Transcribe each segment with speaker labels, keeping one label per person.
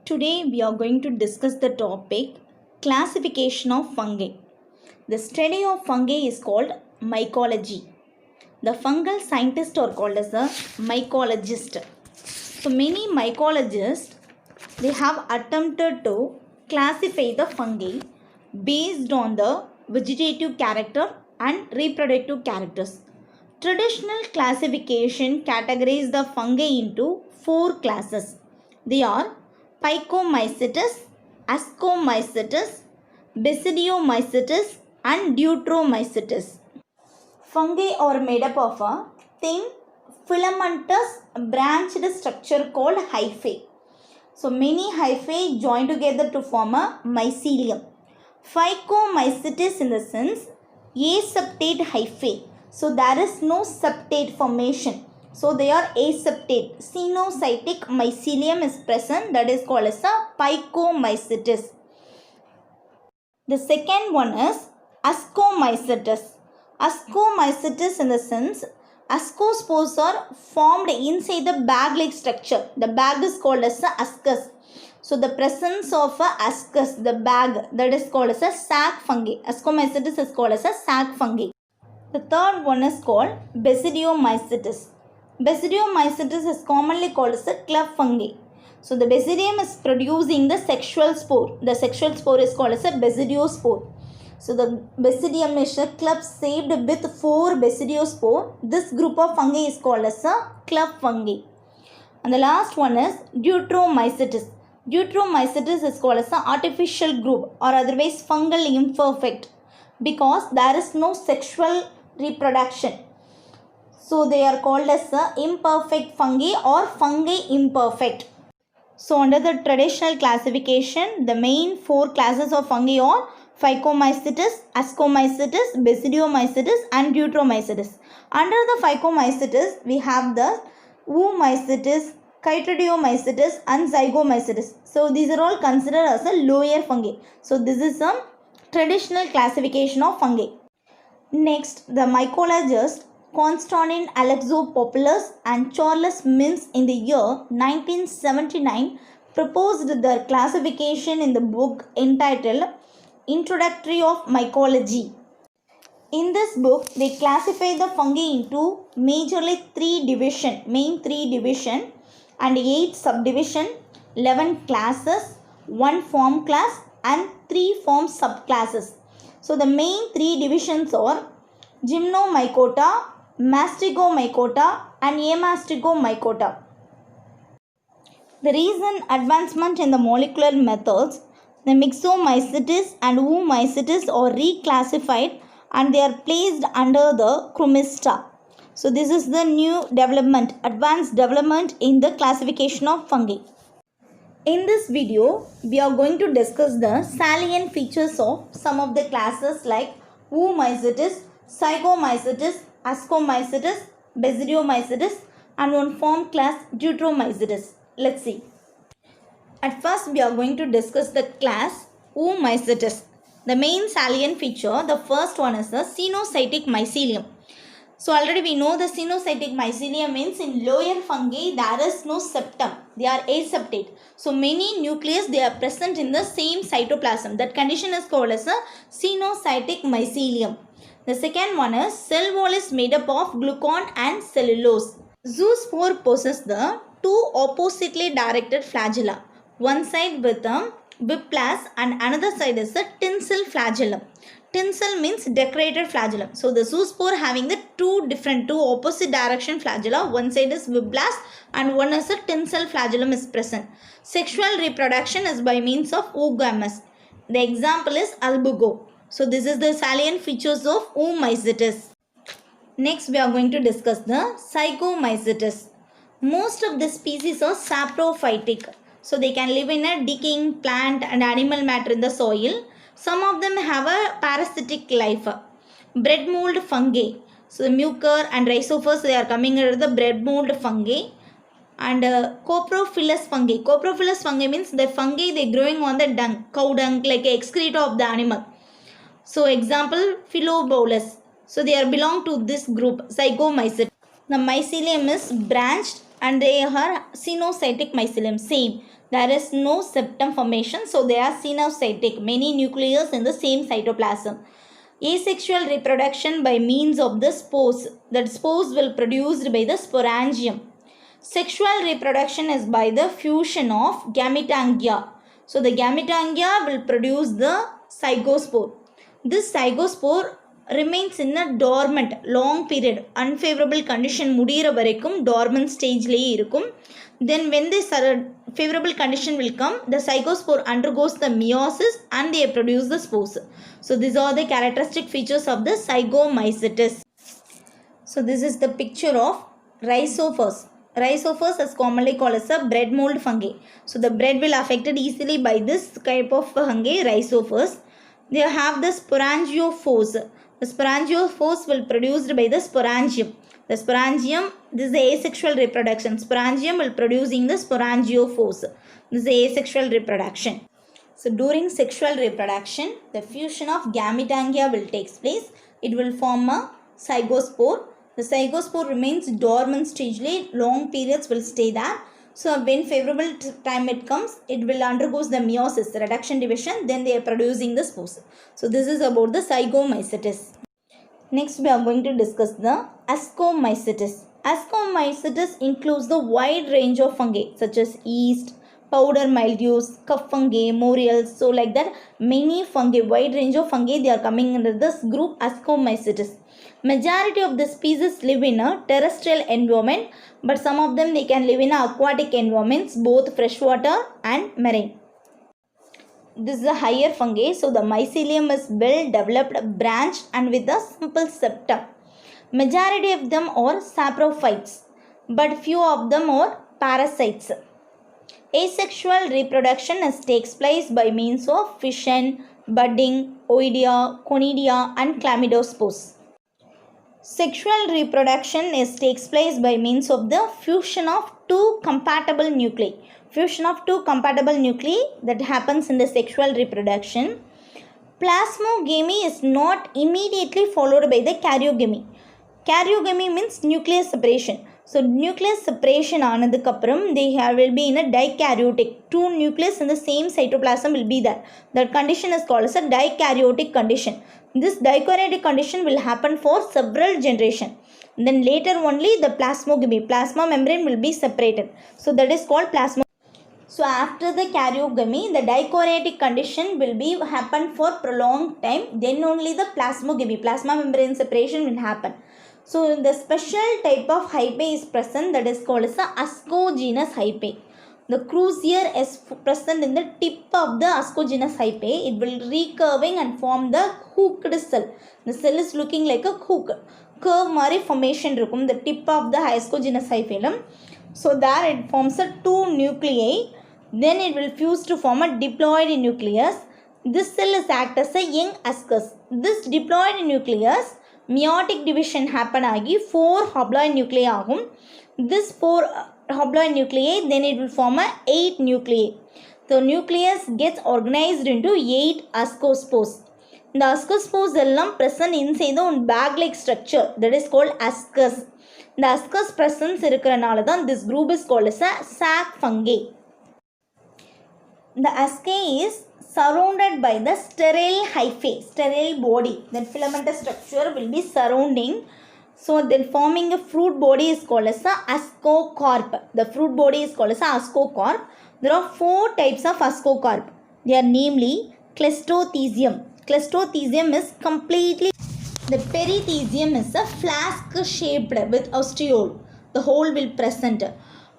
Speaker 1: Today we are going to discuss the topic classification of fungi. The study of fungi is called mycology. The fungal scientists are called as a mycologist. So many mycologists they have attempted to classify the fungi based on the vegetative character and reproductive characters. Traditional classification categorizes the fungi into four classes. They are Phycomycetes, Ascomycetes, Basidiomycetes and Deuteromycetes. Fungi are made up of a thin filamentous branched structure called hyphae. So many hyphae join together to form a mycelium. Phycomycetes in the sense aseptate hyphae. So there is no septate formation. So they are aseptate. Cenocytic mycelium is present, that is called as a Phycomycetes. The second one is Ascomycetes. Ascomycetes in the sense ascospores are formed inside the bag-like structure. The bag is called as a ascus. So the presence of a ascus, the bag, that is called as a sac fungi. Ascomycetes is called as a sac fungi. The third one is called Basidiomycetes. Basidiomycetes is commonly called as a club fungi. So the basidium is producing the sexual spore. The sexual spore is called as a basidiospore. So the basidium is a club shaped with 4 basidiospore. This group of fungi is called as a club fungi. And the last one is Deuteromycetes. Deuteromycetes is called as an artificial group or otherwise fungal imperfect because there is no sexual reproduction. So they are called as imperfect fungi or fungi imperfect. So under the traditional classification, the main 4 classes of fungi are Phycomycetes, Ascomycetes, Basidiomycetes and Deuteromycetes. Under the Phycomycetes, we have the Oomycetes, Chytridiomycetes and Zygomycetes. So these are all considered as a lower fungi. So this is some traditional classification of fungi. Next, the mycologists Constantin Alexopoulos and Charles Mintz in the year 1979 proposed their classification in the book entitled Introductory of Mycology. In this book, they classify the fungi into majorly 3 division and 8 subdivision, 11 classes, 1 form class and 3 form subclasses. So the main 3 divisions are Gymnomycota, Mastigomycota and Amastigomycota. The recent advancement in the molecular methods, the Myxomycetes and Oomycetes are reclassified and they are placed under the Chromista. So this is the new development, advanced development in the classification of fungi. In this video, we are going to discuss the salient features of some of the classes like Oomycetes, Zygomycetes, Ascomycetes, Basidiomycetes and one form class Deuteromycetes. Let's see. At first, we are going to discuss the class Oomycetes. The main salient feature, the first one is the cenocytic mycelium. So already we know the cenocytic mycelium means in lower fungi there is no septum. They are aseptate. So many nucleus they are present in the same cytoplasm. That condition is called as a cenocytic mycelium. The second one is cell wall is made up of glucan and cellulose. Zoospore possess the 2 oppositely directed flagella. One side with a whiplash and another side is a tinsel flagellum. Tinsel means decorated flagellum. So the zoospore having the 2 opposite direction flagella. One side is whiplash and one is a tinsel flagellum is present. Sexual reproduction is by means of oogamous. The example is albugo. So this is the salient features of Oomycetes. Next we are going to discuss the Zygomycetes. Most of the species are saprophytic. So they can live in a decaying plant and animal matter in the soil. Some of them have a parasitic life. Bread mold fungi. So the mucor and rhizophus they are coming under the bread mold fungi. And coprophilous fungi. Coprophilous fungi means the fungi they growing on the dung, cow dung like a excreta of the animal. So example Philobolus. So they are belong to this group Zygomycetes. The mycelium is branched and they are cenocytic mycelium. Same. There is no septum formation, so they are cenocytic. Many nucleus in the same cytoplasm. Asexual reproduction by means of the spores. That spores will produced by the sporangium. Sexual reproduction is by the fusion of gametangia. So the gametangia will produce the zygospore. This zygospore remains in a dormant long period. Unfavorable condition முடியிற வரைக்கும் dormant stageலயே இருக்கும். Then when this favorable condition will come, the zygospore undergoes the meiosis and they produce the spores. So these are the characteristic features of the zygomycetes. So this is the picture of rhizophores. Rhizophores is commonly called as a bread mold fungi. So the bread will affected easily by this type of fungi, rhizophores. They have the sporangiophores. The sporangiophores will produced by the sporangium. The sporangium, this is the asexual reproduction. Sporangium will producing the sporangiophores. This is the asexual reproduction. So during sexual reproduction, the fusion of gametangia will take place. It will form a zygospore. The zygospore remains dormant stage. Long periods will stay there. So when favorable time it comes, it will undergoes the meiosis, reduction division, then they are producing the spores. So this is about the zygomycetes. Next we are going to discuss the ascomycetes. Ascomycetes includes the wide range of fungi such as yeast, powder mildews, cup fungi, muriels. So like that many fungi, wide range of fungi, they are coming under this group ascomycetes. Majority of the species live in a terrestrial environment, but some of them they can live in aquatic environments, both freshwater and marine. This is a higher fungi, so the mycelium is well developed, branched and with a simple septum. Majority of them are saprophytes, but few of them are parasites. Asexual reproduction takes place by means of fission, budding, oidea, conidia and chlamydospores. Sexual reproduction takes place by means of the fusion of two compatible nuclei. Fusion of two compatible nuclei that happens in the sexual reproduction. Plasmogamy is not immediately followed by the karyogamy. Karyogamy means nucleus separation. So nucleus separation aanadukapram they will be in a dikaryotic. Two nucleus in the same cytoplasm will be there. That condition is called as a dikaryotic condition. This dikaryotic condition will happen for several generations. Then later only the plasmogamy, plasma membrane will be separated. So that is called plasmogamy. So after the karyogamy, the dikaryotic condition will be happen for prolonged time. Then only the plasmogamy, plasma membrane separation will happen. So the special type of hyphae is present, that is called as the ascogenous hyphae. The crucier is present in the tip of the ascogenous hyphae. It will recurving and form the hooked cell. The cell is looking like a hook. Curve mari formation irukum the tip of the ascogenous hyphae. So there it forms a two nuclei. Then it will fuse to form a diploid nucleus. This cell is act as a young ascus. This diploid nucleus, meiotic division happen agi 4 haploid nuclei agum. This 4 haploid nuclei, then it will form a 8 nuclei. The nucleus gets organized into 8 ascospores. The ascospores are present inside the bag-like structure that is called ascus. The ascus presence irukkranaladhan this group is called as a sac fungi. The ascae is surrounded by the sterile hyphae, sterile body. That filamentous structure will be surrounding. So then forming a fruit body is called as a ascocarp. The fruit body is called as a ascocarp. There are 4 types of ascocarp. They are namely Cleistothecium. Cleistothecium is completely, the perithecium is a flask shaped with ostiole. The hole will present.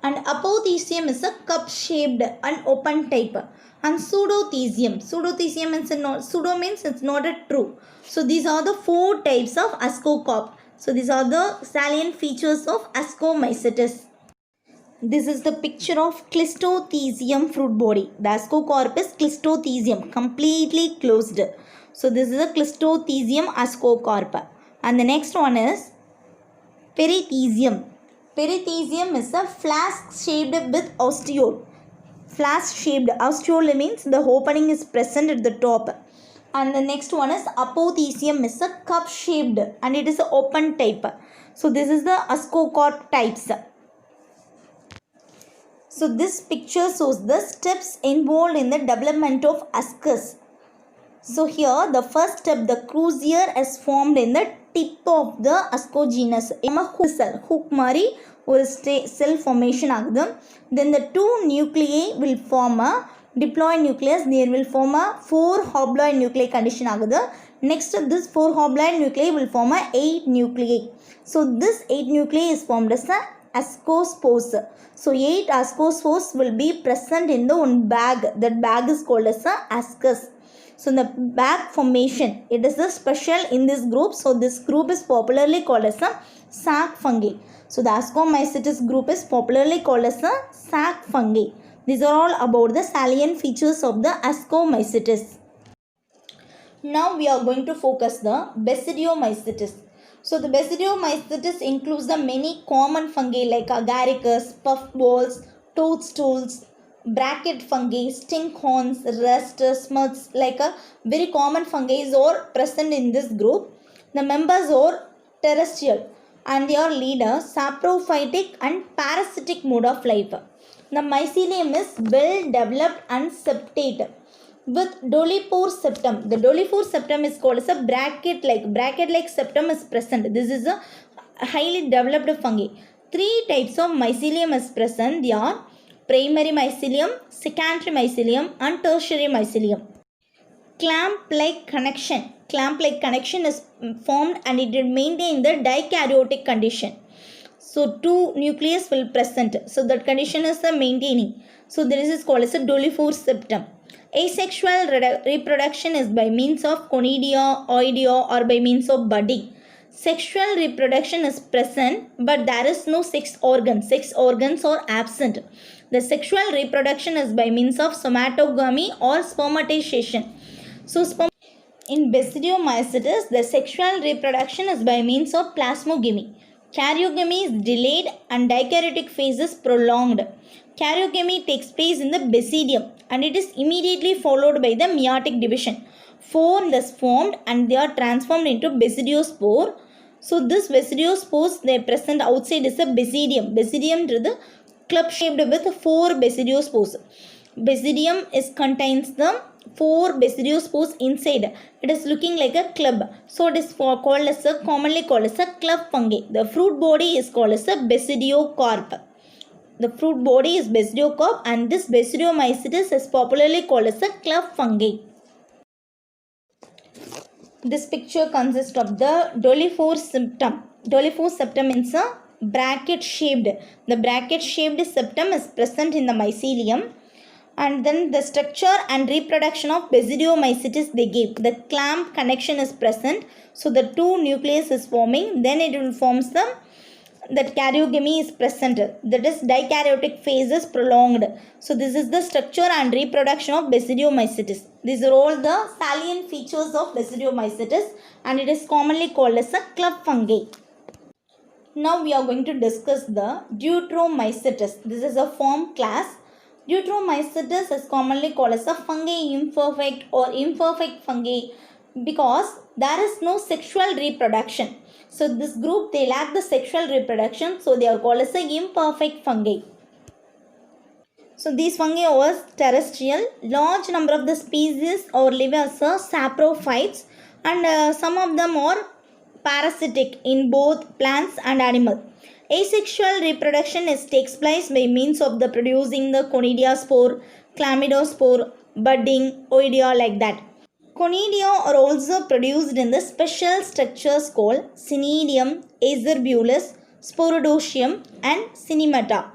Speaker 1: And apothecium is a cup shaped and open type. And pseudothecium. Pseudothecium means pseudo means it's not a true. So these are the 4 types of ascocarp. So these are the salient features of ascomycetes. This is the picture of Cleistothecium fruit body. The ascocarp is Cleistothecium, completely closed. So this is a Cleistothecium ascocarp. And the next one is perithecium. Perithecium is a flask shaped with ostiole. Flask shaped, ostiole means the opening is present at the top. And the next one is apothecium is a cup shaped and it is an open type. So this is the ascocarp types. So this picture shows the steps involved in the development of ascus. So here the first step, the crucier is formed in the tip of the ascogenous. Hook mari ஒரு cell formation ஆகுது. Then the two nuclei will form a diploid nucleus. There will form a 4 haploid nuclei condition ஆகுது. Next this 4 haploid nuclei will form a 8 nuclei. So this 8 nuclei is formed as a ascospores. So 8 ascospores will be present in the one bag. That bag is called as a ascus. So the bag formation, it is a special in this group. So this group is popularly called as a sac fungi. So the Ascomycetes group is popularly called as a sac fungi. These are all about the salient features of the Ascomycetes. Now we are going to focus the Basidiomycetes. So the Basidiomycetes includes the many common fungi like agaricus, puffballs, toadstools, bracket fungi, stinkhorns, rust, smuts, like a very common fungi are present in this group. The members are terrestrial and they are leaders saprophytic and parasitic mode of life. The mycelium is well developed and septate with doliphore septum. The doliphore septum is called as a bracket like septum is present. This is a highly developed fungi. 3 types of mycelium is present. They are primary mycelium, secondary mycelium and tertiary mycelium. Clamp-like connection is formed and it will maintain the dikaryotic condition. So 2 nucleus will present. So that condition is the maintaining. So this is called as a doliphore septum. Asexual reproduction is by means of conidia, oidia or by means of budding. Sexual reproduction is present but there is no sex organs. Sex organs are absent. The sexual reproduction is by means of somatogamy or spermatization. So in Basidiomycetes, the sexual reproduction is by means of plasmogamy. Karyogamy is delayed and dikaryotic phase is prolonged. Karyogamy takes place in the basidium and it is immediately followed by the meiotic division. 4 thus formed and they are transformed into basidiospore. So this basidiospores they present outside is a basidium. Basidium is the club shaped with 4 basidiospores. Basidium contains the 4 basidiospores inside. It is looking like a club. So it is commonly called as a club fungi. The fruit body is called as a basidiocarp. The fruit body is basidiocarp and this Basidiomycetes is popularly called as a club fungi. This picture consists of the doliphore septum. Doliphore septum is a bracket shaped. The bracket shaped septum is present in the mycelium. And then the structure and reproduction of Basidiomycetes they give. The clamp connection is present. So the 2 nucleus is forming. Then it will form that karyogamy is present. That is dikaryotic phase is prolonged. So this is the structure and reproduction of Basidiomycetes. These are all the salient features of Basidiomycetes and it is commonly called as a club fungi. Now we are going to discuss the Deuteromycetes. This is a form class. Deuteromycetes is commonly called as a fungi imperfect or imperfect fungi because there is no sexual reproduction. So this group they lack the sexual reproduction, so they are called as a imperfect fungi. So these fungi are terrestrial. Large number of the species or live as saprophytes and some of them are parasitic in both plants and animals. Asexual reproduction takes place by means of the producing the conidiaspore, chlamydospore, budding, oidia like that. Conidia are also produced in the special structures called cnidium, acerbules, sporidocium and cinemata.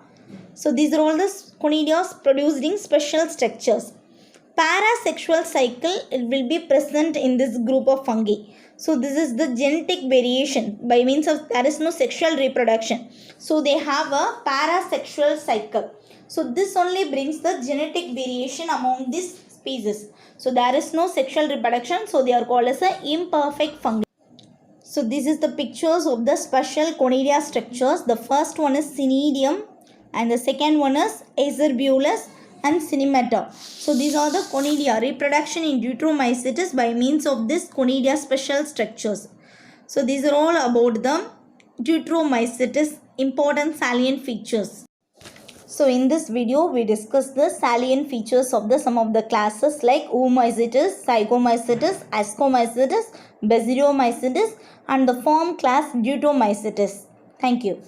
Speaker 1: So these are all the conidia produced in special structures. Parasexual cycle it will be present in this group of fungi. So this is the genetic variation by means of there is no sexual reproduction. So they have a parasexual cycle. So this only brings the genetic variation among these species. So there is no sexual reproduction. So they are called as a imperfect fungi. So this is the pictures of the special conidia structures. The first one is cnidium and the second one is acerbules and cinemata. So these are the conidia, reproduction in Deuteromycetes by means of this conidia special structures. So these are all about the Deuteromycetes important salient features. So in this video, we discuss the salient features of the some of the classes like Oomycetes, Zygomycetes, Ascomycetes, Basidiomycetes and the form class Deuteromycetes. Thank you.